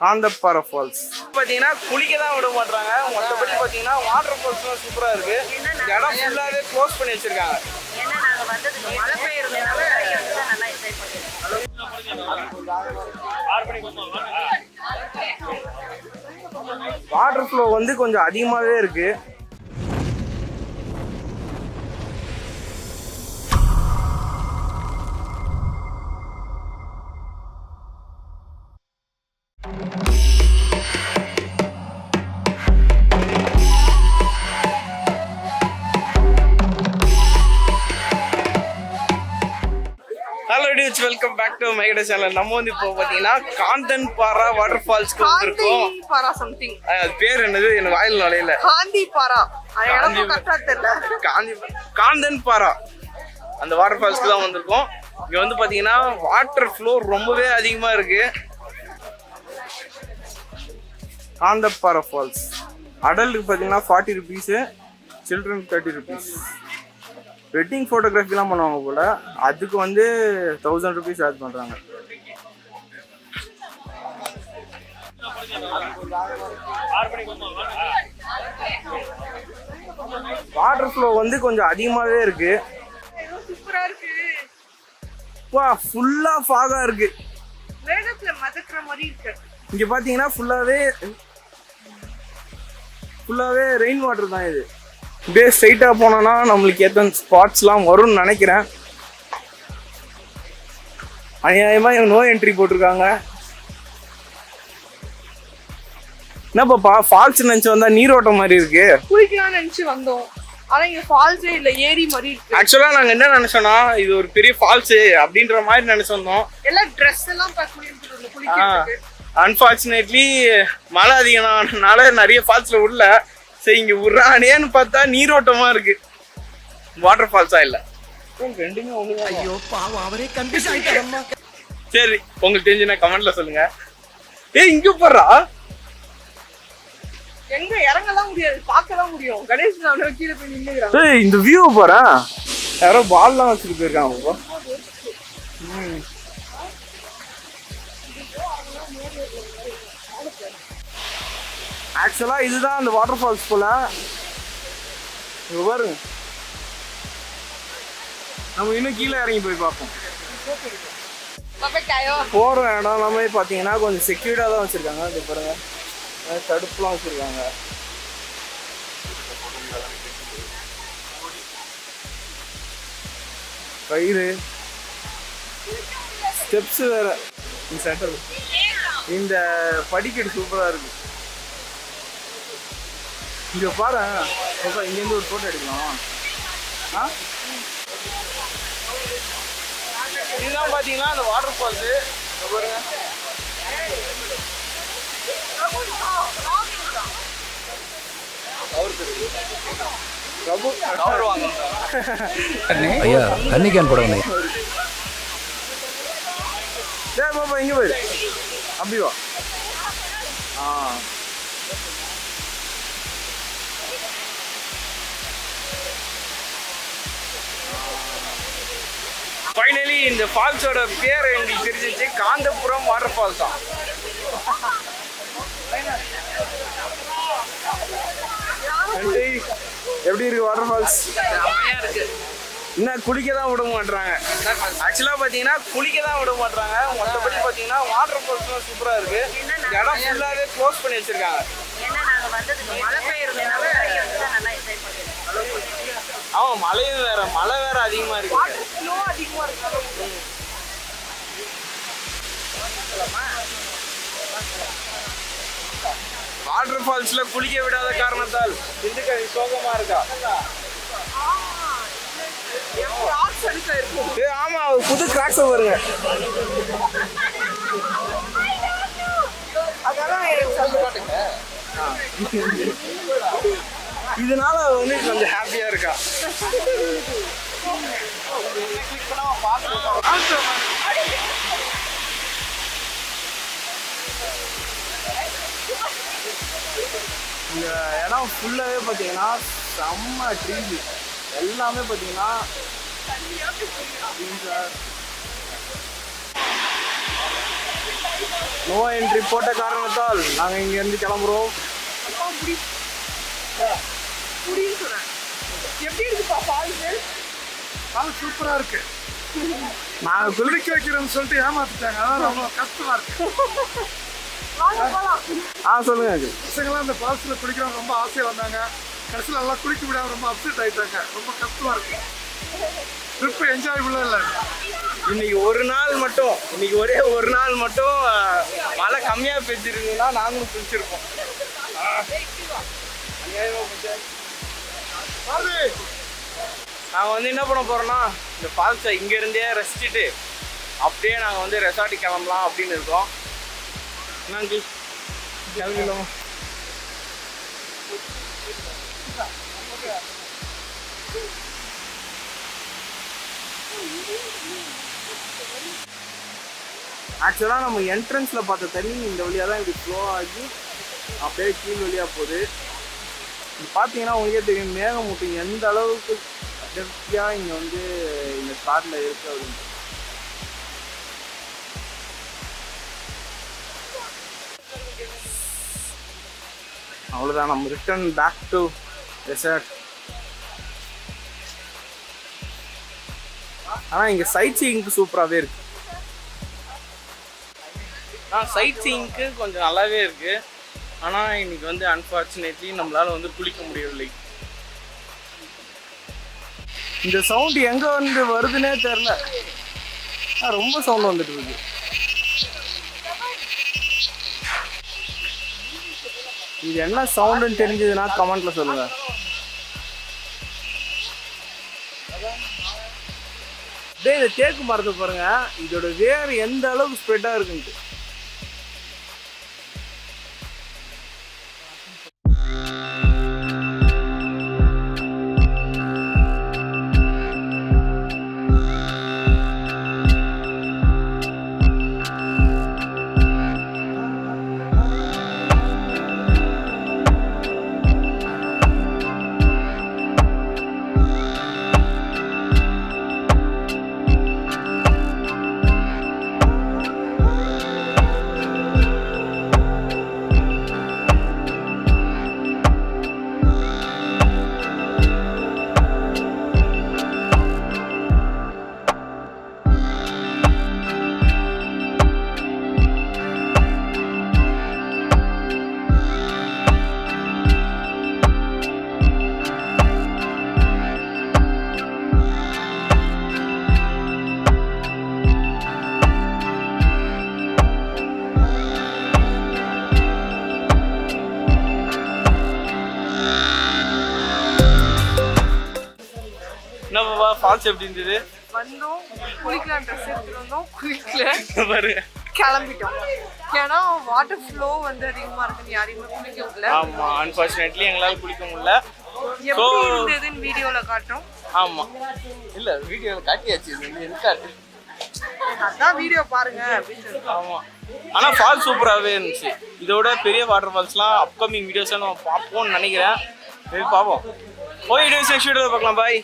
காந்தப்பாறை falls பார்த்தீங்கன்னா குளிக்க தான் விட மாட்டாங்க. மற்றபடி பார்த்தீங்கன்னா வாட்டர் ஃபால்ஸ்லாம் சூப்பராக இருக்கு. இந்த இடம் ஃபுல்லாகவே க்ளோஸ் பண்ணி வச்சிருக்காங்க. வாட்டர் ஃப்ளோ வந்து கொஞ்சம் அதிகமாகவே இருக்கு. வெல்கம் பேக் டு மைகட சேனல். நம்ம வந்து இப்போ பாத்தீங்கன்னா காந்தன்பாரா வாட்டர் ஃபால்ஸ்க்கு வந்திருக்கோம். சம்திங் அது பேர் என்னது எனக்கு வாயில நுழையல. காந்தன்பாரா அந்த வாட்டர் ஃபால்ஸ்க்கு தான் வந்திருக்கோம். இங்க வந்து பாத்தீங்கன்னா வாட்டர் ஃப்ளோ ரொம்பவே அதிகமா இருக்கு. காந்தன்பாரா ஃபால்ஸ் அடல்ட்டுக்கு பாத்தீங்கன்னா 40 rupees, சில்ட்ரனுக்கு 30 rupees. வெட்டிங் ஃபோட்டோகிராஃபிலாம் பண்ணுவாங்க போல, அதுக்கு வந்து 1000 rupees சார்ஜ் பண்ணுறாங்க. வாட்டர் ஃப்ளோ வந்து கொஞ்சம் அதிகமாகவே இருக்கு. சூப்பரா இருக்கு. வா ஃபுல்லா ஃபாகா இருக்கு. வேகத்துல மதக்குற மாதிரி இருக்கு. இங்க பாத்தீங்கன்னா ஃபுல்லாவே ரெயின் வாட்டர் தான். இது இப்படியே ஸ்ட்ரைட்டாக போனோன்னா நம்மளுக்கு ஏற்ற ஸ்பாட்ஸ்லாம் வரும்னு நினைக்கிறேன். அநியாயமாக இவங்க நோ என்ட்ரி போட்டிருக்காங்க. என்னப்பாப்பா ஃபால்ஸ் நினச்சி வந்தால் நீரோட்டம் மாதிரி இருக்கு. குளிக்கலாம் நினச்சி வந்தோம், ஆனால் இங்கே ஃபால்ஸே இல்லை, ஏரி மாதிரி இருக்கு. ஆக்சுவலாக நாங்கள் என்ன நினச்சோன்னா இது ஒரு பெரிய ஃபால்ஸு அப்படின்ற மாதிரி நினச்சி வந்தோம். எல்லாம் ட்ரெஸ் எல்லாம் குளிக்கிறதுக்கு. அன்ஃபார்ச்சுனேட்லி மழை அதிகம்னால நிறைய ஃபால்ஸில் உள்ள சரி இங்க உர்றானேன்னு பார்த்தா நீரோட்டமா இருக்கு. வாட்டர் ஃபால்ஸா இல்ல, ரெண்டுமே ஒண்ணுதான். ஐயோ பாவம், அவரே கன்ஃபியூஸ் ஆயிட்டாரம்மா. சரி உங்களுக்கு தெரிஞ்சுனா கமெண்ட்ல சொல்லுங்க. இங்க போறா எங்க இறங்கலாம் முடியாது, பார்க்கலாம் முடியும். கணேஷ் நான் கீழே போய் நின்னுறாங்க. இந்த வியூ போறா, யாரோ பால்லாம் வச்சுட்டு போயிருக்காங்க. ஆக்சுவலா இதுதான் அந்த வாட்டர் ஃபால்ஸ் போல. பாருங்க, நம்ம இன்னும் கீழே இறங்கி போய் பார்ப்போம். போற இடம் எல்லாமே பாத்தீங்கன்னா கொஞ்சம் செக்யூர்டா தான் வச்சிருக்காங்க. இது பாருங்க, தடுப்புலாம் வச்சிருக்காங்க. கயிறு, ஸ்டெப்ஸ் வேற. இந்த படிக்கட்டு சூப்பரா இருக்கு. இங்க பாரு, இங்கேருந்து ஒரு போட்டோ எடுக்கலாம். இதுதான் பாத்தீங்கன்னா அந்த வாட்டர் ஃபால்ஸ். பாருங்க, ஐயா தண்ணி கேன் போட வந்தேன். சரி பாப்பா, இங்க போயிரு, அப்படி வா. ஃபைனலி இந்த ஃபால்ஸோட பேர் எங்களுக்கு தெரிஞ்சிச்சு, காந்தபுரம் வாட்டர் ஃபால்ஸ் தான். எப்படி இருக்கு வாட்டர் ஃபால்ஸ்? இன்னும் குளிக்க தான் விட மாட்டாங்க. ஆக்சுவலாக பார்த்தீங்கன்னா குளிக்க தான் விட மாட்டாங்க. மற்றபடி பார்த்தீங்கன்னா வாட்டர் ஃபால்ஸ்லாம் சூப்பராக இருக்கு. இந்த இடம் ஃபுல்லாகவே க்ளோஸ் பண்ணி வச்சிருக்காங்க. ஆமா, மழையும் வேற, மழை வேற அதிகமா இருக்கு. வாட்டர் ஃபால்ஸ்ல குளிக்க விடாத காரணத்தால் திண்டுக்கல் சோகமா இருக்கா? ஆமா, புது கிராக்ஸ் வருங்க. இதனால வந்து கொஞ்சம் ஹாப்பியா இருக்கா. இந்த இடம் ஃபுல்லாகவே பார்த்தீங்கன்னா செம்ம ட்ரீஸ். எல்லாமே பார்த்தீங்கன்னா நோ என்ட்ரி போட்ட காரணத்தால் நாங்கள் இங்கேருந்து கிளம்புறோம். அப்பா புடின்னு சொன்னேன். எப்படி இருக்குப்பா ஃபால்ஸு? அது சூப்பரா இருக்கு. நாங்க குளிக்க வைக்கிறோம்னு சொல்லிட்டு ஏமாத்திட்டாங்க. அதான் ரொம்ப கஷ்டமா இருக்கு. வாங்க போலாம். சொல்லுங்க அது. பசங்களாம் இந்த ஃபால்ஸ்ல குளிக்கிறவங்க ரொம்ப ஆசையா வந்தாங்க. கடைசியில் எல்லாம் குளிக்க விடாம ரொம்ப அப்செட் ஆயிட்டாங்க. ரொம்ப கஷ்டமா இருக்கு. ட்ரிப் என்ஜாயபுல்லா இல்லை. இன்னைக்கு ஒரே ஒரு நாள் மட்டும் மழை கம்மியாக பெஞ்சிருந்ததுன்னா நாங்களும் குளிச்சிருப்போம். நாங்கள் வந்து என்ன பண்ண போகிறோம்னா இந்த ஃபால்ஸை இங்கேருந்தே ரசிச்சுட்டு அப்படியே நாங்கள் வந்து ரெசார்ட்டுக்கு கிளம்பலாம் அப்படின்னு இருக்கோம். என்னங்க கிளம்பிடலாமா? ஆக்சுவலாக நம்ம என்ட்ரன்ஸில் பார்த்த தண்ணி இந்த வழியாக தான் இப்படி ஃப்ளோ ஆகி அப்படியே கீழ் வழியாக போகுது. இது பார்த்தீங்கன்னா உங்களுக்கே தெரியும் மேகமூட்டம் எந்த அளவுக்கு அடர்த்தியாக இங்கே வந்து இந்த ஸ்பாட்டில் இருக்குது அப்படின்னு. அவ்வளோதான், நம்ம ரிட்டர்ன் பேக் டு ரெசார்ட். ஆனால் இங்கே சைட் சீயிங்க்கு சூப்பராகவே இருக்குது. சைட் சீயிங்க்கு கொஞ்சம் நல்லாவே இருக்குது. ஆனால் இன்னைக்கு வந்து அன்ஃபார்ச்சுனேட்லி நம்மளால் வந்து குளிக்க முடியவில்லை. இந்த சவுண்டு எங்கே வந்து வருதுன்னே தெரில. ரொம்ப சவுண்ட் வந்துட்டு இருக்கு. இது என்ன சவுண்டுன்னு தெரிஞ்சதுன்னா கமெண்ட்ல சொல்லுங்க. டே இந்த தேக்கு மரத்தை பாருங்க, இதோட வேர் எந்த அளவுக்கு ஸ்ப்ரெட்டாக இருக்குன்ட்டு. என்னப்பா ஃபால்ஸ் எப்படி இருந்தது? வந்தோம், குளிக்கலாம், ட்ரெஸ் எடுத்துட்டு வந்தோம், குளிக்கல, பாருங்க கிளம்பிட்டோம். ஏன்னா வாட்டர் ஃப்ளோ வந்து அதிகமா இருக்குன்னு யாரையுமே குளிக்க விடல. ஆமா, அன்ஃபார்ச்சுனேட்லி எங்களால குளிக்க முடியல. எப்படி இருந்ததுன்னு வீடியோல காட்டும். ஆமா, இல்ல வீடியோல காட்டியாச்சு, இது இருக்காது. அதான் வீடியோ பாருங்க அப்படின்னு சொல்லிட்டு. ஆமா, ஆனா ஃபால்ஸ் சூப்பராகவே இருந்துச்சு. இதோட பெரிய வாட்டர் ஃபால்ஸ்லாம் அப்கமிங் வீடியோஸ் நம்ம பார்ப்போம்னு நினைக்கிறேன். பார்ப்போம். போய் வீடியோஸ் நெக்ஸ்ட் வீடியோவில் பார்க்கலாம். பாய்.